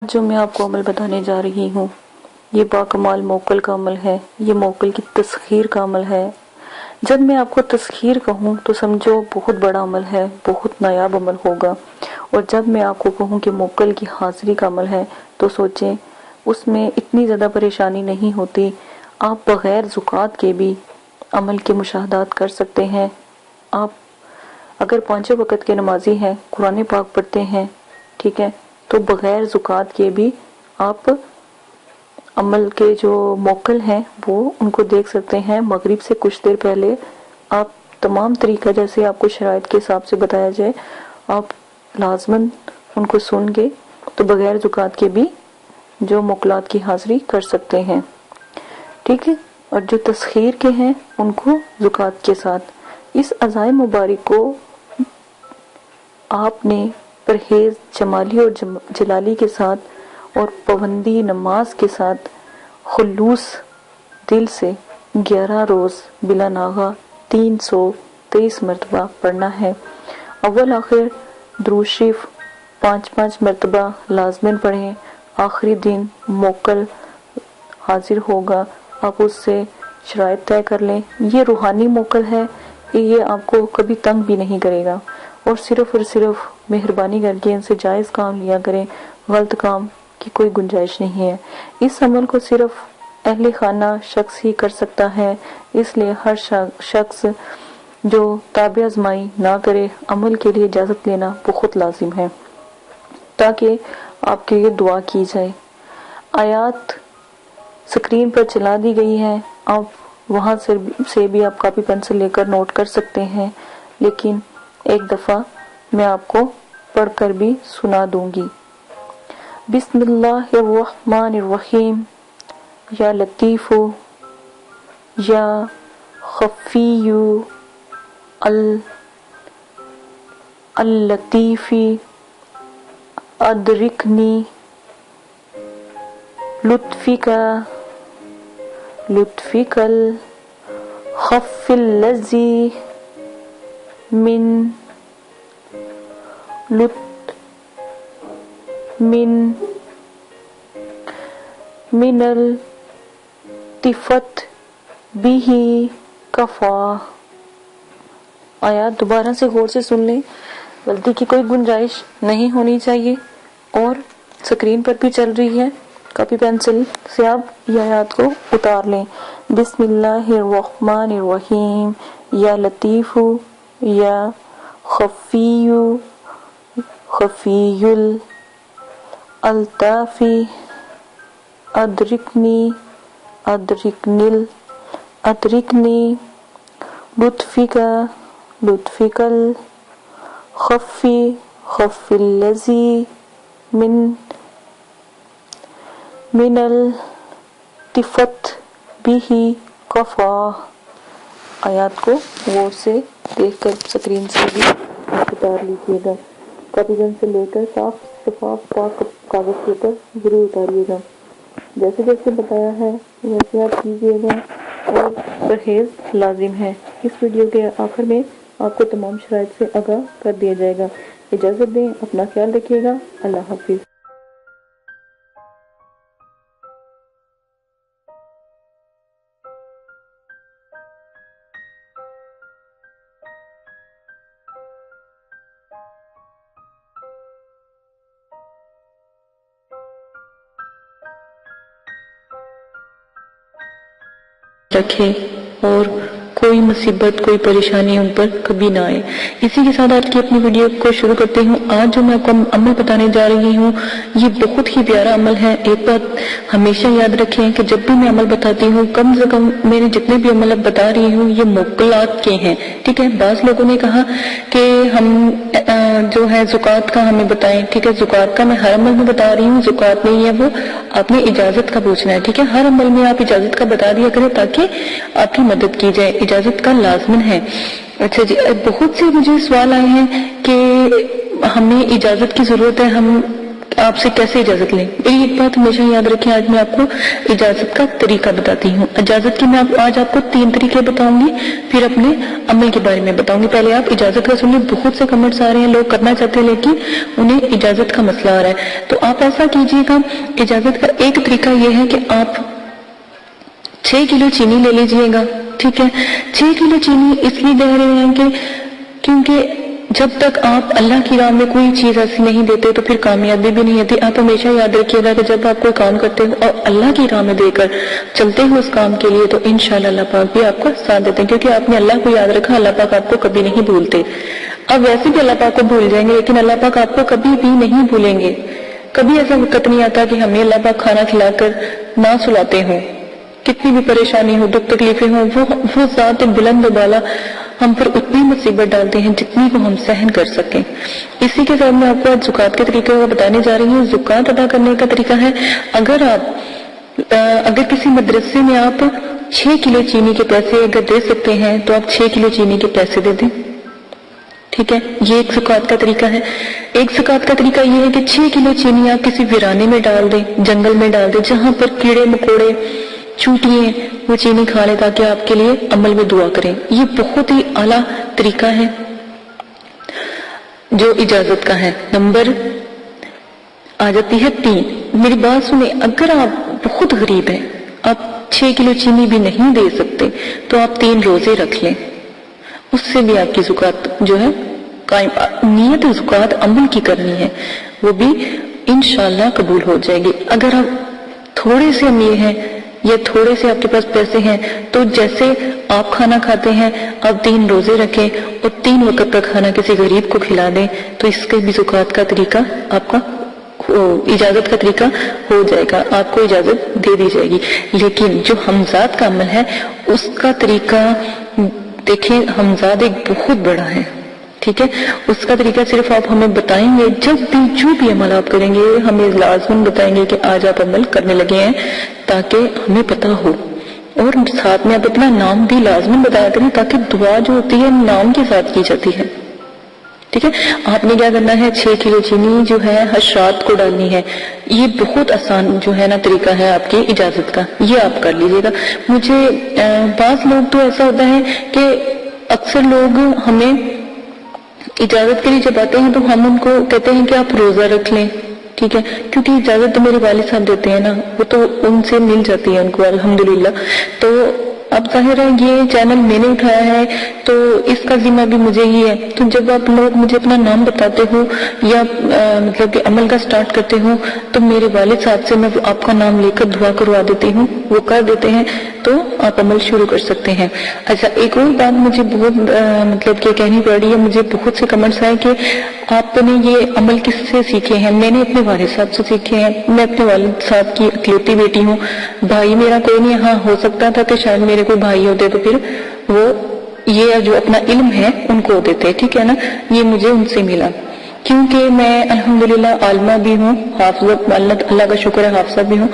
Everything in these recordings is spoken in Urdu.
جو میں آپ کو عمل بتانے جا رہی ہوں یہ باکمال موکل کا عمل ہے، یہ موکل کی تسخیر کا عمل ہے۔ جب میں آپ کو تسخیر کہوں تو سمجھو بہت بڑا عمل ہے، بہت نایاب عمل ہوگا، اور جب میں آپ کو کہوں کہ موکل کی حاضری کا عمل ہے تو سوچیں اس میں اتنی زیادہ پریشانی نہیں ہوتی۔ آپ بغیر زکوٰۃ کے بھی عمل کے مشاہدات کر سکتے ہیں۔ آپ اگر 5 وقت کے نمازی ہیں، قرآن پاک پڑھتے ہیں، ٹھیک ہے، تو بغیر زکوٰۃ کے بھی آپ عمل کے جو موکل ہیں وہ ان کو دیکھ سکتے ہیں۔ مغرب سے کچھ دیر پہلے آپ تمام طریقہ جیسے آپ کو شرائط کے حساب سے بتایا جائے آپ لازماً ان کو سن گے تو بغیر زکوٰۃ کے بھی جو موکلات کی حاضری کر سکتے ہیں، ٹھیک ہے، اور جو تسخیر کے ہیں ان کو زکوٰۃ کے ساتھ۔ اس عزائم مبارک کو آپ نے پرہیز جمالی اور جلالی کے ساتھ اور پابندی نماز کے ساتھ خلوص دل سے 11 روز بلا ناغہ 323 مرتبہ پڑھنا ہے۔ اول آخر درود شریف 5 مرتبہ لازماً پڑھیں۔ آخری دن موکل حاضر ہوگا، آپ اس سے شرائط طے کر لیں۔ یہ روحانی موکل ہے، یہ آپ کو کبھی تنگ بھی نہیں کرے گا، اور صرف مہربانی کر کے ان سے جائز کام لیا کریں، غلط کام کی کوئی گنجائش نہیں ہے۔ اس عمل کو صرف اہل خانہ شخص ہی کر سکتا ہے، اس لیے ہر شخص جو تابع آزمائی نہ کرے عمل کے لیے اجازت لینا بہت لازم ہے تاکہ آپ کے لیے دعا کی جائے۔ آیات سکرین پر چلا دی گئی ہیں، آپ وہاں سے بھی آپ کاپی پینسل لے کر نوٹ کر سکتے ہیں، لیکن ایک دفعہ میں آپ کو پڑھ کر بھی سنا دوں گی۔ بسم اللہ الرحمن الرحیم۔ یا لطیف یا خفی اللطیف ادرکنی لطفک الخف الذی من الطفت به کفا۔ آیات دوبارہ سے غور سے سن لیں، غلطی کی کوئی گنجائش نہیں ہونی چاہیے، اور سکرین پر بھی چل رہی ہے، کاپی پینسل سے آپ یہ آیات کو اتار لیں۔ بسم اللہ الرحمن الرحیم۔ یا لطیف یا خفی الالطاف ادرکنی لطفک الخف الذی من الطفت به کفا۔ آیات کو غور سے دیکھ کر سکرین سے بھی اتار لیجیے گا، کاپی پین سے لے کر صاف شفاف پاک کاغذ کے اوپر ضرور اتاریے گا۔ جیسے جیسے بتایا ہے ویسے آپ کیجیے گا، اور پرہیز لازم ہے۔ اس ویڈیو کے آخر میں آپ کو تمام شرائط سے آگاہ کر دیا جائے گا۔ اجازت دیں، اپنا خیال رکھیے گا، اللہ حافظ۔ رکھے اور کوئی مصیبت کوئی پریشانی ان پر کبھی نہ آئے۔ اسی کے ساتھ آج کی اپنی ویڈیو کو شروع کرتے ہوں۔ آج جو میں آپ کو عمل بتانے جا رہی ہوں یہ بہت ہی پیارا عمل ہے۔ ایک بات ہمیشہ یاد رکھیں کہ جب بھی میں عمل بتاتی ہوں کم سے کم میرے جتنے بھی عمل اب بتا رہی ہوں یہ موکلات کے ہیں، ٹھیک ہے۔ بعض لوگوں نے کہا کہ ہم جو ہے زکوٰۃ کا ہمیں بتائیں، ٹھیک ہے۔ زکوٰۃ کا میں ہر عمل میں بتا رہی ہوں، زکوٰۃ نہیں ہے وہ، آپ نے اجازت کا پوچھنا ہے، ٹھیک ہے۔ ہر عمل میں آپ اجازت کا بتا دیا کریں تاکہ آپ کی مدد کی جائے، اجازت کا لازمن ہے۔ اچھا جی، بہت سے مجھے سوال آئے ہیں کہ ہمیں اجازت کی ضرورت ہے، ہم آپ سے کیسے اجازت لیں. میری ایک بات ہمیشہ یاد رکھیں, آج میں آپ کو اجازت کا طریقہ بتاتی ہوں. اجازت کی میں آج آپ کو 3 طریقے بتاؤں گی, پھر اپنے عمل کے بارے میں بتاؤں گی. پہلے آپ اجازت کا سنیں. بہت سے کمنٹس آ رہے ہیں, لوگ کرنا چاہتے ہیں لیکن انہیں اجازت کا مسئلہ آ رہا ہے. تو آپ ایسا کیجیے گا, اجازت کا ایک طریقہ یہ ہے کہ آپ 6 کلو چینی لے لیجئے گا. ٹھیک ہے, 6 کلو چینی اس لیے دے رہے ہیں کہ کیونکہ جب تک آپ اللہ کی راہ میں کوئی چیز ایسی نہیں دیتے تو پھر کامیابی بھی نہیں ہوتی. آپ ہمیشہ یاد رکھیے گا کہ جب آپ کوئی کام کرتے ہو اور اللہ کی راہ میں دے کر چلتے ہو اس کام کے لیے تو انشاءاللہ اللہ پاک بھی آپ کو ساتھ دیتے ہیں, کیونکہ آپ نے اللہ کو یاد رکھا, اللہ پاک آپ کو کبھی نہیں بھولتے. اب ویسے بھی اللہ پاک کو بھول جائیں گے لیکن اللہ پاک آپ کو کبھی بھی نہیں بھولیں گے. کبھی ایسا وقت نہیں آتا کہ ہمیں اللہ پاک کھانا کھلا کر نہ سلاتے ہوں. کتنی بھی پریشانی ہو, دکھ تکلیفیں ہوں, وہ ذات بلند و بالا ہم پر اتنی مصیبت ڈالتے ہیں جتنی کو ہم سہن کر سکیں. اسی کے ساتھ میں آپ کو آج زکوٰۃ کے طریقے کو بتانے جا رہی ہوں. زکوٰۃ ادا کرنے کا طریقہ ہے, اگر کسی مدرسے میں آپ 6 کلو چینی کے پیسے اگر دے سکتے ہیں تو آپ 6 کلو چینی کے پیسے دے دیں. ٹھیک ہے, یہ ایک زکوٰۃ کا طریقہ ہے. ایک زکوٰۃ کا طریقہ یہ ہے کہ 6 کلو چینی آپ کسی ویرانے میں ڈال دیں, جنگل میں ڈال دیں, جہاں پر کیڑے مکوڑے چونٹیاں وہ چینی کھا لیں تاکہ آپ کے لیے عمل میں دعا کریں. یہ بہت ہی اعلیٰ طریقہ ہے جو اجازت کا ہے. نمبر آ جاتی ہے 3. میری بات سنیں, اگر آپ بہت غریب ہیں, آپ 6 کلو چینی بھی نہیں دے سکتے تو آپ 3 روزے رکھ لیں, اس سے بھی آپ کی زکوٰۃ جو ہے قائم. نیت زکوٰۃ عمل کی کرنی ہے, وہ بھی انشاءاللہ قبول ہو جائے گی. اگر آپ تھوڑے سے امیر ہیں یا تھوڑے سے آپ کے پاس پیسے ہیں تو جیسے آپ کھانا کھاتے ہیں آپ 3 روزے رکھیں اور 3 وقت کا کھانا کسی غریب کو کھلا دیں تو اس کے بھی زکوٰۃ کا طریقہ آپ کا اجازت کا طریقہ ہو جائے گا, آپ کو اجازت دے دی جائے گی. لیکن جو حمزات کا عمل ہے اس کا طریقہ دیکھیں, حمزات ایک بہت بڑا ہے. ٹھیک ہے, اس کا طریقہ صرف آپ ہمیں بتائیں گے, جب بھی جو بھی عمل آپ کریں گے ہمیں لازماً بتائیں گے کہ آج آپ عمل کرنے لگے ہیں تاکہ ہمیں پتہ ہو, اور ساتھ میں آپ اپنا نام بھی لازماً بتایا کریں تاکہ دعا جو ہوتی ہے نام کے ساتھ کی جاتی ہے. ٹھیک ہے, آپ نے کیا کرنا ہے, 6 کلو چینی جو ہے حشرات کو ڈالنی ہے. یہ بہت آسان جو ہے نا طریقہ ہے آپ کی اجازت کا, یہ آپ کر لیجیے گا. مجھے بعض لوگ تو ایسا ہوتا ہے کہ اکثر لوگ ہمیں اجازت کے لیے جب آتے ہیں تو ہم ان کو کہتے ہیں کہ آپ روزہ رکھ لیں. ٹھیک ہے, کیونکہ اجازت تو میرے والد صاحب دیتے ہیں نا, وہ تو ان سے مل جاتی ہے ان کو الحمدللہ. تو اب ظاہر ہے یہ چینل میں نے اٹھایا ہے تو اس کا ذمہ بھی مجھے ہی ہے. تو جب آپ لوگ مجھے اپنا نام بتاتے ہو یا مطلب کہ عمل کا سٹارٹ کرتے ہو تو میرے والد صاحب سے میں آپ کا نام لے کر دعا کروا دیتی ہوں, وہ کر دیتے ہیں تو آپ عمل شروع کر سکتے ہیں. اچھا, ایک اور بات مجھے بہت مطلب کہ کہنی پڑ رہی ہے. مجھے بہت سے کمنٹس آئے کہ آپ نے یہ عمل کس سے سیکھے ہیں. میں نے اپنے والد صاحب سے سیکھے ہیں. میں اپنے والد صاحب کی اکلوتی بیٹی ہوں, بھائی میرا کوئی نہیں. ہاں, ہو سکتا تھا کہ شاید میرے کوئی بھائی ہوتے تو پھر وہ یہ جو اپنا علم ہے ان کو دیتے. ٹھیک ہے نا, یہ مجھے ان سے ملا کیونکہ میں الحمدللہ عالمہ بھی ہوں, حافظہ, اللہ کا شکر ہے حافظہ بھی ہوں,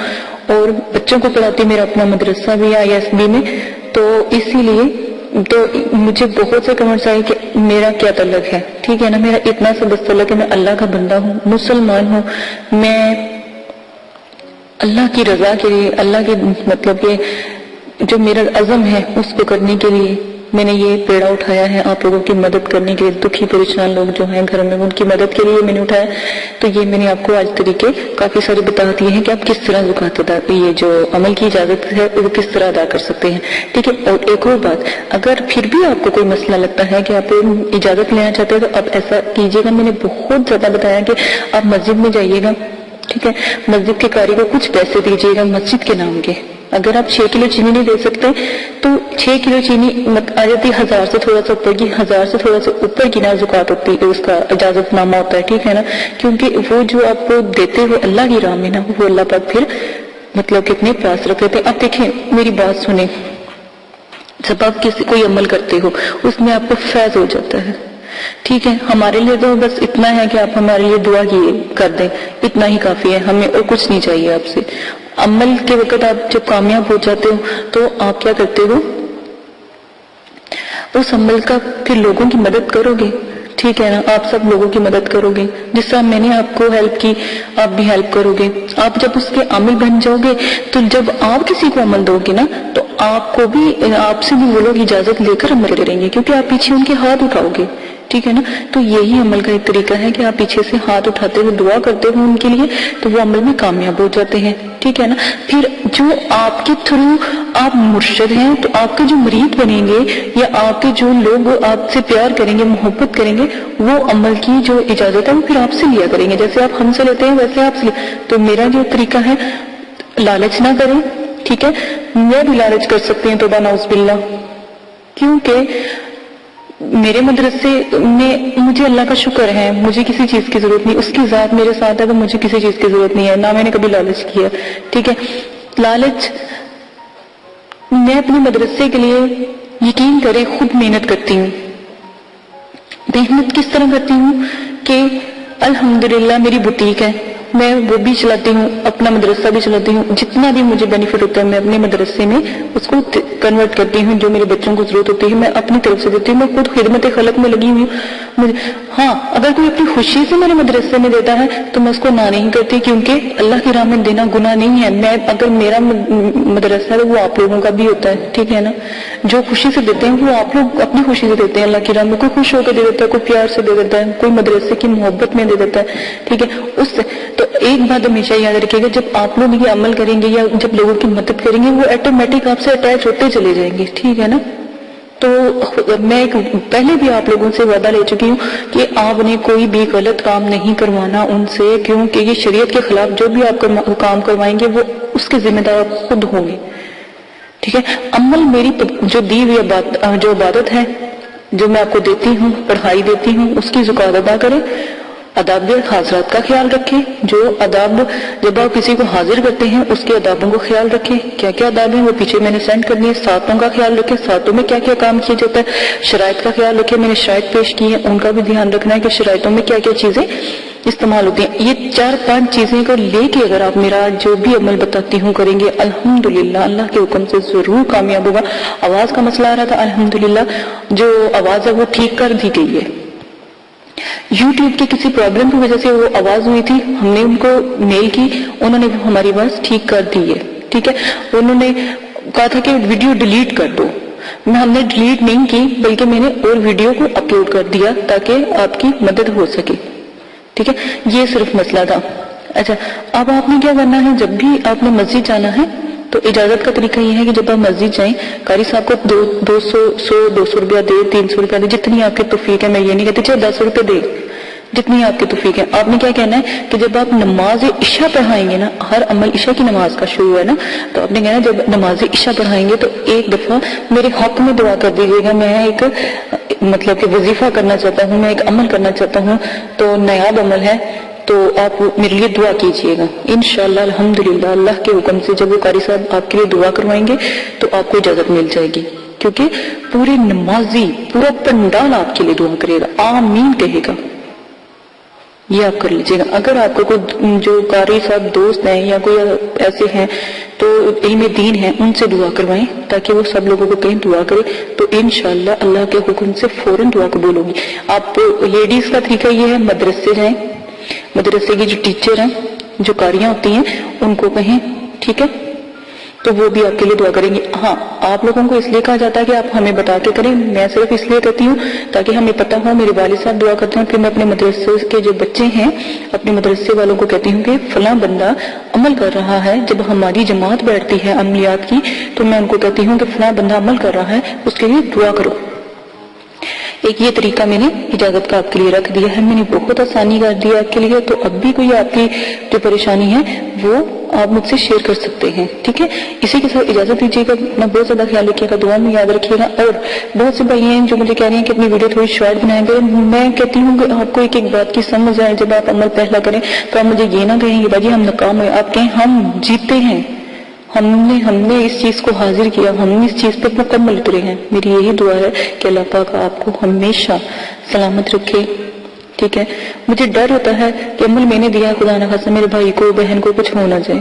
اور بچوں کو پڑھاتی. میرا اپنا مدرسہ بھی ہے ISB میں, تو اسی لیے تو مجھے بہت سے کمنٹس آئے کہ میرا کیا تعلق ہے. ٹھیک ہے نا, میرا اتنا سا بس تعلق ہے, میں اللہ کا بندہ ہوں, مسلمان ہوں. میں اللہ کی رضا کے لیے, اللہ کے مطلب کہ جو میرا عزم ہے اس کو کرنے کے لیے میں نے یہ پیڑا اٹھایا ہے, آپ لوگوں کی مدد کرنے کے لیے. دکھی پریشان لوگ جو ہیں گھر میں ان کی مدد کے لیے میں نے اٹھایا. تو یہ میں نے آپ کو آج طریقے کافی سارے بتا دیے ہیں کہ آپ کس طرح زکوٰۃ ادا, یہ جو عمل کی اجازت ہے وہ کس طرح ادا کر سکتے ہیں. ٹھیک ہے, اور ایک اور بات, اگر پھر بھی آپ کو کوئی مسئلہ لگتا ہے کہ آپ اجازت لینا چاہتے ہیں تو آپ ایسا کیجیے گا. میں نے بہت زیادہ بتایا کہ آپ مسجد میں جائیے گا. ٹھیک ہے, مسجد کے قاری کو کچھ پیسے دیجیے گا مسجد کے نام کے. اگر آپ 6 کلو چینی نہیں دے سکتے تو 6 کلو چینی آ جاتی 1000 سے تھوڑا سا اوپر کی, 1000 سے تھوڑا سا اوپر کی نا زکوٰۃ ہوتی ہے, اس کا اجازت نامہ ہوتا ہے. ٹھیک ہے نا, کیونکہ وہ جو آپ کو دیتے ہوئے اللہ کی راہ میں نا, وہ اللہ پاک پھر مطلب کتنے پاس رکھ لیتے ہیں. اب دیکھیں میری بات سنیں, جب آپ کوئی عمل کرتے ہو اس میں آپ کو فیض ہو جاتا ہے. ٹھیک ہے, ہمارے لیے تو بس اتنا ہے کہ آپ ہمارے لیے دعا کر دیں, اتنا ہی کافی ہے, ہمیں اور کچھ نہیں چاہیے آپ سے. عمل کے وقت آپ جب کامیاب ہو جاتے ہو تو آپ کیا کرتے ہو, اس عمل کا پھر لوگوں کی مدد کرو گے. ٹھیک ہے نا. آپ سب لوگوں کی مدد کرو گے، جس طرح میں نے آپ کو ہیلپ کی آپ بھی ہیلپ کرو گے. آپ جب اس کے عامل بن جاؤ گے تو جب آپ کسی کو عمل دو گے نا تو آپ کو بھی، آپ سے بھی وہ لوگ اجازت لے کر عمل کریں گے، کیونکہ آپ پیچھے ان کے ہاتھ اٹھاؤ گے. ٹھیک ہے نا. تو یہی عمل کا ایک طریقہ ہے کہ آپ پیچھے سے ہاتھ اٹھاتے ہوئے دعا کرتے ہو ان کے لیے تو وہ عمل میں کامیاب ہو جاتے ہیں. ٹھیک ہے نا. پھر جو آپ کے تھرو آپ مرشد ہیں تو آپ کے جو مرید بنیں گے یا آپ کے جو لوگ آپ سے پیار کریں گے، محبت کریں گے، وہ عمل کی جو اجازت ہے وہ پھر آپ سے لیا کریں گے. جیسے آپ ہم سے لیتے ہیں ویسے آپ سے تو میرا جو طریقہ ہے لالچ نہ کریں. ٹھیک ہے. میں بھی لالچ کر سکتی ہوں، توبہ نعوذ باللہ، کیونکہ میرے مدرسے میں مجھے اللہ کا شکر ہے، مجھے کسی چیز کی ضرورت نہیں. اس کی ذات میرے ساتھ ہے تو مجھے کسی چیز کی ضرورت نہیں ہے، نہ میں نے کبھی لالچ کیا. ٹھیک ہے. لالچ، میں اپنے مدرسے کے لیے یقین کرے خود محنت کرتی ہوں. محنت کس طرح کرتی ہوں کہ الحمدللہ میری بوتیک ہے، میں وہ بھی چلاتی ہوں، اپنا مدرسہ بھی چلاتی ہوں. جتنا بھی مجھے بینیفٹ ہوتا ہے میں اپنے مدرسے میں اس کو کنورٹ کرتی ہوں. جو میرے بچوں کو ضرورت ہوتی ہے میں اپنی طرف سے دیتی ہوں. میں خود خدمت خلق میں لگی ہوئی ہوں. ہاں، اگر کوئی اپنی خوشی سے میرے مدرسے میں دیتا ہے تو میں اس کو نہ نہیں کرتی، کیونکہ اللہ کی راہ میں دینا گناہ نہیں ہے. میں اگر میرا مدرسہ ہے وہ آپ لوگوں کا بھی ہوتا ہے. ٹھیک ہے نا. جو خوشی سے دیتے ہیں وہ آپ لوگ اپنی خوشی سے دیتے ہیں اللہ کی راہ میں. کوئی خوش ہو کے دے دیتا ہے، کوئی پیار سے دے دیتا ہے، کوئی مدرسے کی محبت میں دے دیتا ہے. ٹھیک ہے. اس سے تو ایک بات ہمیشہ یاد رکھیے گا، جب آپ لوگ یہ عمل کریں گے یا جب لوگوں کی مدد کریں گے وہ آٹومیٹک آپ سے اٹیچ ہوتے چلے جائیں گے. ٹھیک ہے نا. تو میں پہلے بھی آپ لوگوں سے وعدہ لے چکی ہوں کہ آپ نے کوئی بھی غلط کام نہیں کروانا ان سے، کیونکہ یہ شریعت کے خلاف جو بھی آپ کام کروائیں گے وہ اس کے ذمہ دار خود ہوں گے. ٹھیک ہے. عمل میری جو دی ہوئی جو عبادت ہے، جو میں آپ کو دیتی ہوں، پڑھائی دیتی ہوں، اس کی زکوٰۃ ادا کریں. آداب حاضرات کا خیال رکھیں. جو آداب جب آپ کسی کو حاضر کرتے ہیں اس کے آدابوں کو خیال رکھیں. کیا کیا آداب ہیں وہ پیچھے میں نے سینڈ کر دیے. ساتوں کا خیال رکھیں، ساتوں میں کیا کیا کام کیا جاتا ہے. شرائط کا خیال رکھیں، میں نے شرائط پیش کی ہیں، ان کا بھی دھیان رکھنا ہے کہ شرائطوں میں کیا کیا چیزیں استعمال ہوتی ہیں. یہ 4-5 چیزیں کو لے کے اگر آپ میرا جو بھی عمل بتاتی ہوں کریں گے، الحمدللہ اللہ کے حکم سے ضرور کامیاب ہوگا. آواز کا مسئلہ آ رہا تھا، الحمدللہ جو آواز ہے وہ ٹھیک کر دی گئی ہے. یوٹیوب کی کسی پرابلم کی وجہ سے وہ آواز ہوئی تھی، ہم نے ان کو میل کی، انہوں نے ہماری آواز ٹھیک کر دی ہے. ٹھیک ہے. انہوں نے کہا تھا کہ ویڈیو ڈیلیٹ کر دو، ہم نے ڈیلیٹ نہیں کی بلکہ میں نے اور ویڈیو کو اپلوڈ کر دیا تاکہ آپ کی مدد ہو سکے. ٹھیک ہے. یہ صرف مسئلہ تھا. اچھا، اب آپ نے کیا کرنا ہے، جب بھی آپ نے مسجد جانا ہے تو اجازت کا طریقہ یہ ہے کہ جب آپ مسجد جائیں، قاری صاحب کو 200 روپیہ دے، 300 روپیہ دے، جتنی آپ کی توفیق ہے. میں یہ نہیں کہتی چاہے 10 روپے دے، جتنی آپ کی توفیق ہے. آپ نے کیا کہنا ہے کہ جب آپ نماز عشاء پڑھائیں گے نا، ہر عمل عشاء کی نماز کا شروع ہے نا، تو آپ نے کہنا جب نماز عشاء پڑھائیں گے تو ایک دفعہ میرے حق میں دعا کر دیجیے گا. میں ایک مطلب کہ وظیفہ کرنا چاہتا ہوں، میں ایک عمل کرنا چاہتا ہوں، تو نیاب عمل ہے، تو آپ میرے لیے دعا کیجئے گا. انشاءاللہ الحمدللہ اللہ کے حکم سے جب وہ قاری صاحب آپ کے لیے دعا کروائیں گے تو آپ کو اجازت مل جائے گی، کیونکہ پورے نمازی پورا پنڈال آپ کے لیے دعا کرے گا، آمین کہے گا. یہ آپ کر لیجئے گا. اگر آپ کو کوئی جو قاری صاحب دوست ہیں یا کوئی ایسے ہیں تو علم دین ہیں، ان سے دعا کروائیں تاکہ وہ سب لوگوں کو کہیں دعا کرے، تو انشاءاللہ اللہ کے حکم سے فوراً دعا قبول ہوگی. آپ لیڈیز کا طریقہ یہ ہے، مدرسے جائیں، مدرسے کی جو ٹیچر ہیں، جو قاریاں ہوتی ہیں، ان کو کہیں. ٹھیک ہے. تو وہ بھی آپ کے لیے دعا کریں گے. ہاں، آپ لوگوں کو اس لیے کہا جاتا ہے کہ آپ ہمیں بتا کے کریں، میں صرف اس لیے کرتی ہوں تاکہ ہمیں پتہ ہو. میرے والد صاحب دعا کرتے ہیں، پھر میں اپنے مدرسے کے جو بچے ہیں، اپنے مدرسے والوں کو کہتی ہوں کہ فلاں بندہ عمل کر رہا ہے. جب ہماری جماعت بیٹھتی ہے عملیات کی تو میں ان کو کہتی ہوں کہ فلاں بندہ عمل کر رہا ہے، اس کے لیے دعا کرو. ایک یہ طریقہ میں نے اجازت کا آپ کے لیے رکھ دیا ہے، میں نے بہت آسانی کر دیا آپ کے لیے. تو اب بھی کوئی آپ کی جو پریشانی ہے وہ آپ مجھ سے شیئر کر سکتے ہیں. ٹھیک ہے. اسی کے ساتھ اجازت دیجیے گا. اپنا بہت زیادہ خیال رکھیے گا، دعا میں یاد رکھیے گا. اور بہت سے بھائی ہیں جو مجھے کہہ رہے ہیں کہ اپنی ویڈیو تھوڑی شارٹ بنائیں گے. میں کہتی ہوں کہ آپ کو ایک ایک بات کی سمجھ آئے. جب آپ عمل پہلا کریں تو آپ مجھے یہ نہ کہیں کہ باجی ہم ناکام ہوئے، آپ کہیں ہم جیتے ہیں، ہم نے اس چیز کو حاضر کیا، ہم نے اس چیز پہ مکمل اترے ہیں. میری یہی دعا ہے کہ اللہ پاک آپ کو ہمیشہ سلامت رکھے. ٹھیک ہے. مجھے ڈر ہوتا ہے کہ عمل میں نے دیا، خدا نہ خاصہ میرے بھائی کو بہن کو کچھ ہو نہ جائے.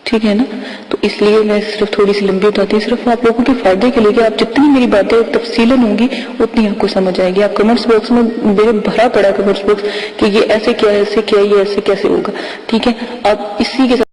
ٹھیک ہے نا. تو اس لیے میں صرف تھوڑی سی لمبی بتاتی ہوں، صرف آپ لوگوں کے فائدے کے لیے کہ آپ جتنی میری باتیں تفصیلاً ہوں گی اتنی آپ کو سمجھ آئے گی. آپ کمنٹس باکس میں میرے بھرا پڑا کمنٹس باکس کہ یہ ایسے کیا ہے، ایسے کیا، یہ ایسے کیسے ہوگا. ٹھیک ہے، آپ اسی کے ساتھ